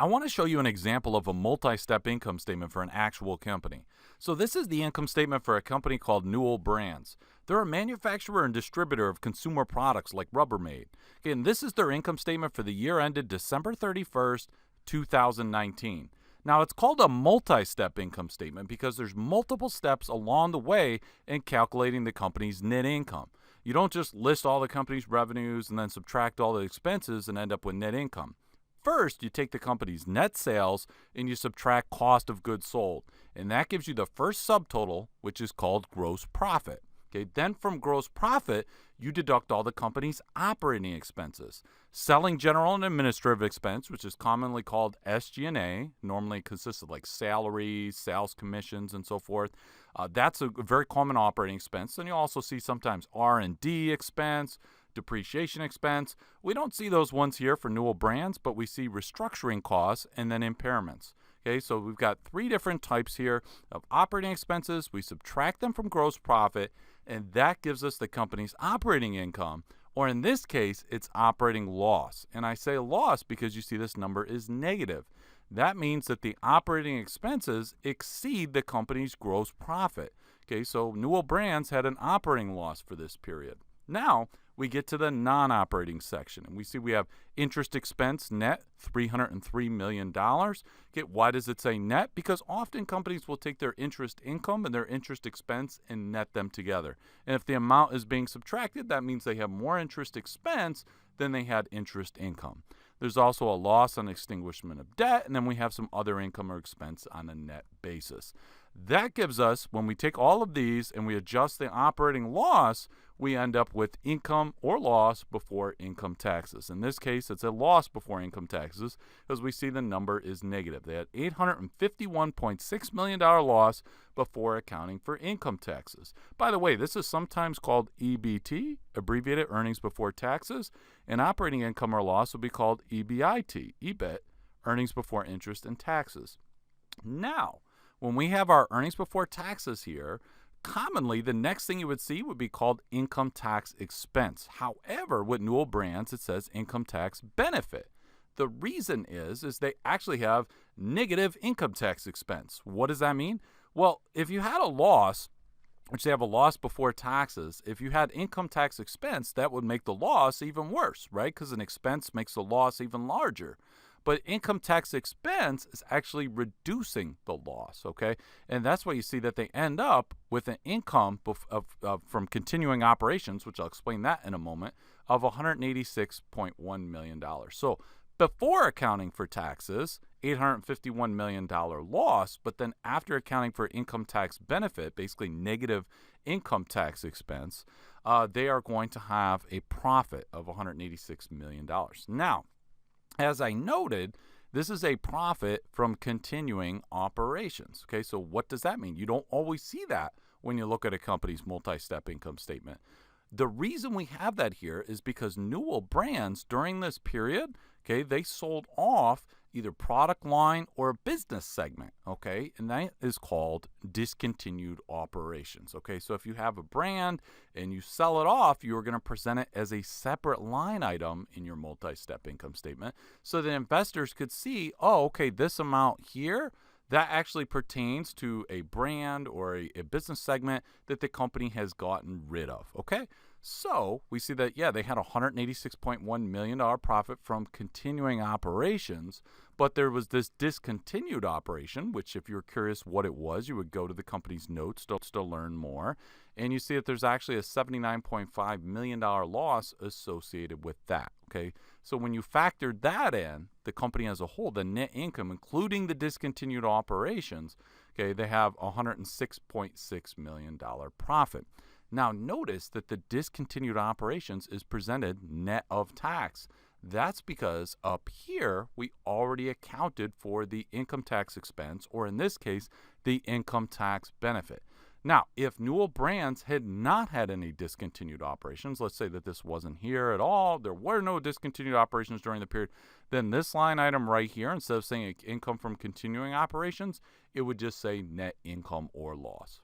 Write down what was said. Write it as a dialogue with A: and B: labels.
A: I want to show you an example of a multi-step income statement for an actual company. So this is the income statement for a company called Newell Brands. They're a manufacturer and distributor of consumer products like Rubbermaid. Again, this is their income statement for the year ended December 31st, 2019. Now, it's called a multi-step income statement because there's multiple steps along the way in calculating the company's net income. You don't just list all the company's revenues and then subtract all the expenses and end up with net income. First, you take the company's net sales and you subtract cost of goods sold, and that gives you the first subtotal, which is called gross profit. Okay, then from gross profit, you deduct all the company's operating expenses. Selling, general, and administrative expense, which is commonly called SG&A, normally consists of like salaries, sales commissions, and so forth. That's a very common operating expense. And you also see sometimes R&D expense, depreciation expense. We don't see those ones here for Newell Brands, but we see restructuring costs and then impairments. Okay, so we've got three different types here of operating expenses. We subtract them from gross profit, and that gives us the company's operating income, or in this case, it's operating loss. And I say loss because you see this number is negative. That means that the operating expenses exceed the company's gross profit. Okay, so Newell Brands had an operating loss for this period. Now, we get to the non-operating section, and we see we have interest expense net, $303 million. Okay, why does it say net? Because often companies will take their interest income and their interest expense and net them together. And if the amount is being subtracted, that means they have more interest expense than they had interest income. There's also a loss on extinguishment of debt, and then we have some other income or expense on a net basis. That gives us, when we take all of these and we adjust the operating loss, we end up with income or loss before income taxes. In this case, it's a loss before income taxes because we see the number is negative. They had $851.6 million loss before accounting for income taxes. By the way, this is sometimes called EBT, abbreviated earnings before taxes, and operating income or loss would be called EBIT, earnings before interest and taxes. Now, when we have our earnings before taxes here, commonly the next thing you would see would be called income tax expense. However, with Newell Brands, it says income tax benefit. The reason is they actually have negative income tax expense. What does that mean? Well, if you had a loss, which they have a loss before taxes, if you had income tax expense, that would make the loss even worse, right? Because an expense makes the loss even larger. But income tax expense is actually reducing the loss, okay? And that's why you see that they end up with an income from continuing operations, which I'll explain that in a moment, of $186.1 million. So before accounting for taxes, $851 million loss, but then after accounting for income tax benefit, basically negative income tax expense, they are going to have a profit of $186 million. Now, as I noted, this is a profit from continuing operations. Okay, so what does that mean? You don't always see that when you look at a company's multi-step income statement. The reason we have that here is because Newell Brands, during this period, okay, they sold off either product line or a business segment, okay, and that is called discontinued operations, okay. So if you have a brand and you sell it off, you're going to present it as a separate line item in your multi-step income statement so that investors could see, oh, okay, this amount here, that actually pertains to a brand or a business segment that the company has gotten rid of, okay? So we see that, yeah, they had a $186.1 million profit from continuing operations, but there was this discontinued operation, which if you're curious what it was, you would go to the company's notes to learn more. And you see that there's actually a $79.5 million loss associated with that, okay? So when you factored that in, the company as a whole, the net income, including the discontinued operations, okay, they have a $106.6 million profit. Now notice that the discontinued operations is presented net of tax. That's because up here we already accounted for the income tax expense, or in this case, the income tax benefit. Now, if Newell Brands had not had any discontinued operations, let's say that this wasn't here at all, there were no discontinued operations during the period, then this line item right here, instead of saying income from continuing operations, it would just say net income or loss.